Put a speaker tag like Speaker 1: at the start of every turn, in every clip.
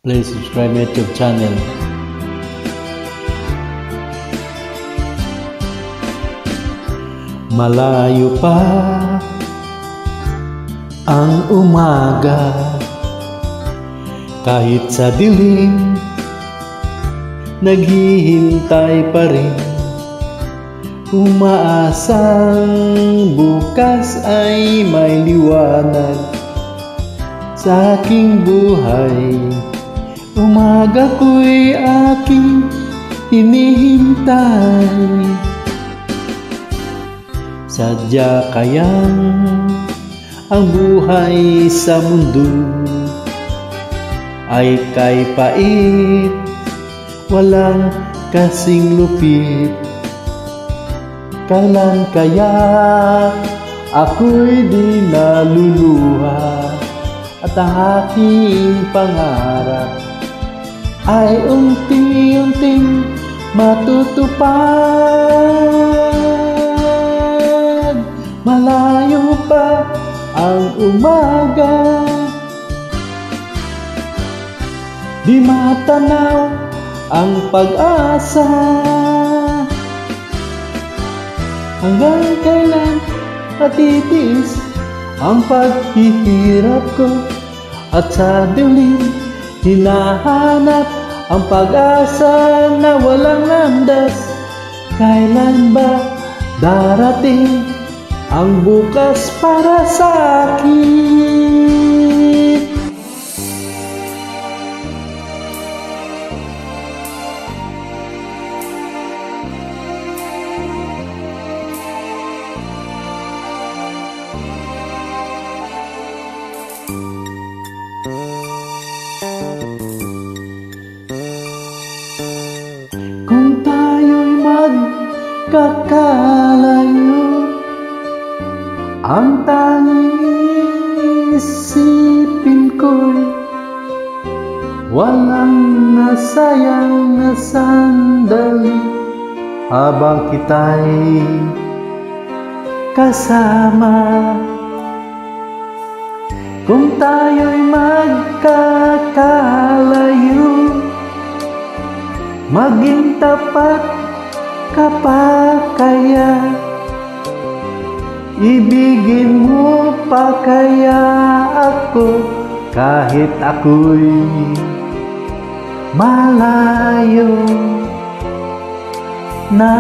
Speaker 1: Please subscribe my YouTube channel. Malayo pa ang umaga, kahit sa dilim naghihintay pa rin, umaasang bukas ay may liwanag sa aking buhay. Umaga ko'y aking hinihintay, sadya kayang ang buhay sa mundo ay kay pait, walang kasing lupit. Kailan kaya ako'y di naluluha at ang aking pangarap ay unti-unting matutupad. Malayo pa ang umaga, di matanaw ang pag-asa. Hanggang kailan matitiis ang paghihirap ko, at sa dilim hinahanap ang pag-asa na walang landas. Kailan ba darating ang bukas para sa akin? Kung tayo'y magkakalayo, ang tanging isipin ko'y walang nasayang na sandali habang kita'y kasama. Kung tayo'y magkakalayo, maging tapat ka pa kaya? Ibigin mo pa kaya ako kahit ako'y malayo na?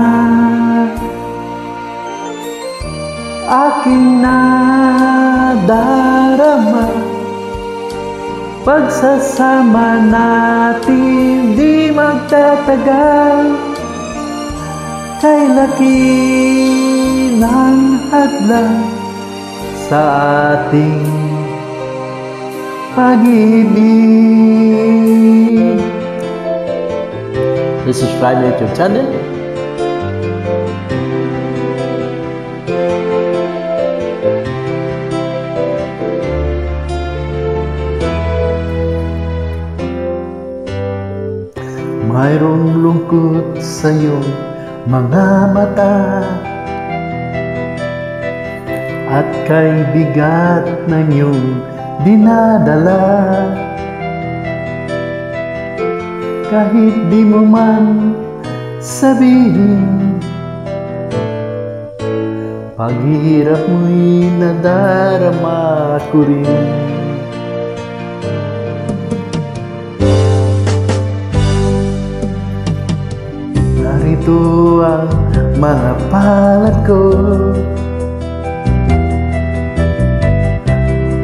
Speaker 1: Aking nadarama, pagsasama natin di magtatagal. Kay laki ng hadlang sa ating pag-ibig. Please subscribe my YouTube channel. Mayroong lungkot sa iyong mga mata, at kay bigat ng iyong dinadala. Kahit di mo man sabihin, paghihirap mo'y nadarama ko rin. Narito ang mga palad ko,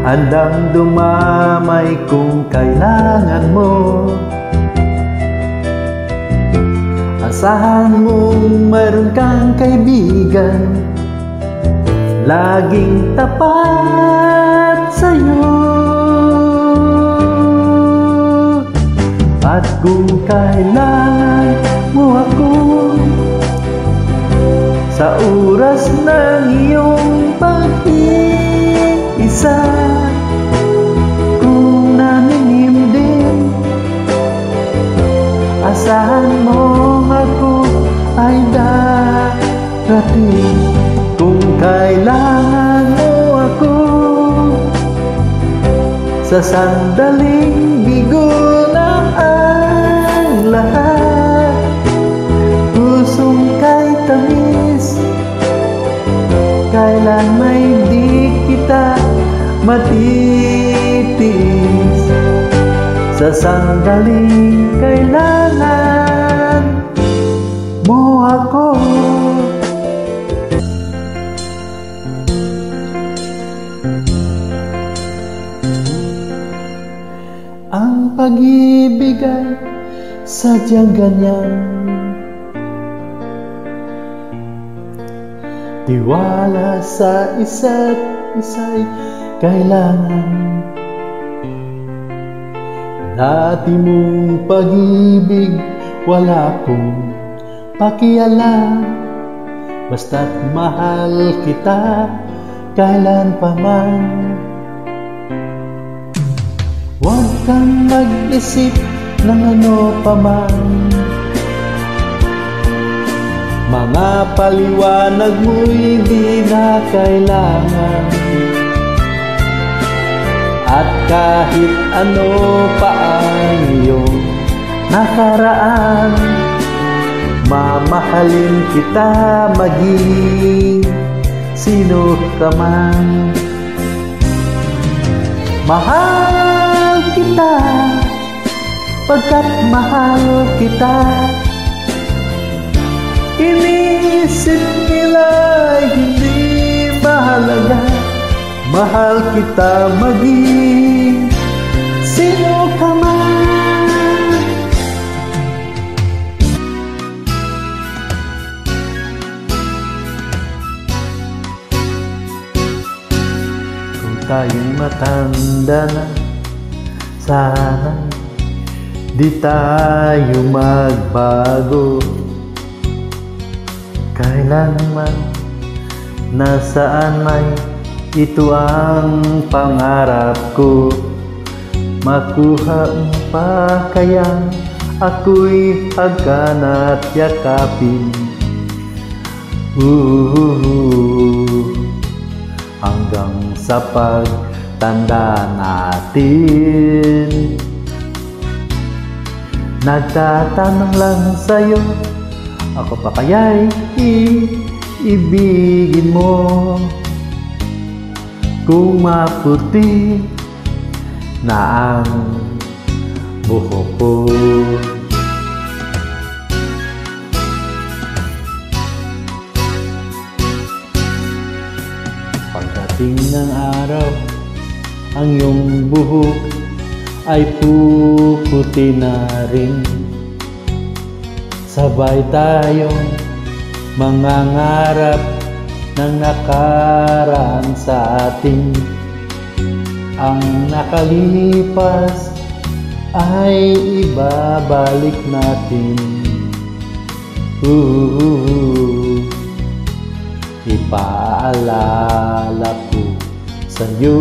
Speaker 1: handang dumamay kung kailangan mo. Asahan mong mayroon kang kaibigan, laging tapat sa'yo. At kung kailangan mo ako sa oras ng iyong pag-iisa, kung naninimdim, asahan mo ako ay darating. Kung kailangan mo ako sa sandaling bigo na matitiis sa sandaling kailangan mo ako. Ang pag-ibig ay sadyang ganyan, tiwala sa isa't isa'y kailangan. Dati mong pag-ibig wala kong pakialam, basta't mahal kita kailan pa man. Huwag kang mag-isip ng ano pa man, mga paliwanag mo'y di na kailangan. At kahit ano pa ang iyong nakaraan, mamahalin kita maging sino ka man. Mahal kita pagkat mahal kita. Inisip nila'y hindi mahalaga, mahal kita maging sino ka man. Kung tayo'y matanda na, sana di tayo magbago. Kailanman, nasaan may ito ang pangarap ko. Makuha pa kaya ako'y hagkan at yakapin. Hanggang sa pagtanda natin. Nagtatanong lang sa'yo, ako pa kaya'y iibigin mo? Kung maputi na ang buhok ko. Pagdating ng araw, ang iyong buhok ay puputi na rin. Sabay tayong mangangarap ng nakaraan sa atin. Ang nakalipas ay ibabalik natin. Ipaalala ko sa'yo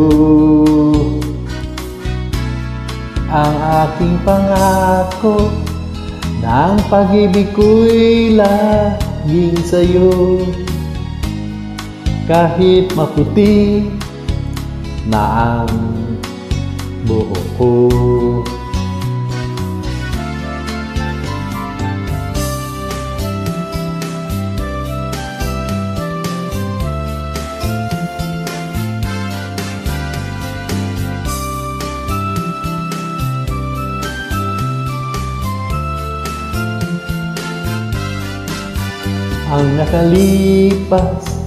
Speaker 1: ang aking pangako na ang pag-ibig ko'y laging sa'yo. Kahit maputi na ang buhok ko. Ang nakalipas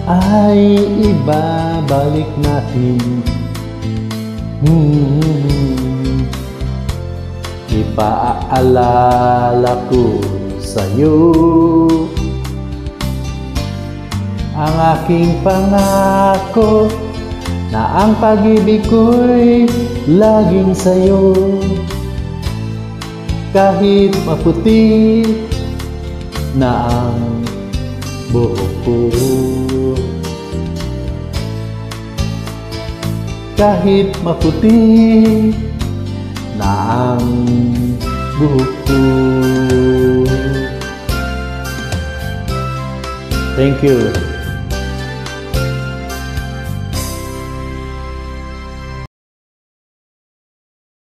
Speaker 1: ay ibabalik natin. Ipaalala ko sa'yo ang aking pangako na ang pag-ibig ko'y laging sa'yo. Kahit maputi na ang buhok ko, kahit maputi na ang buhok ko. Thank you.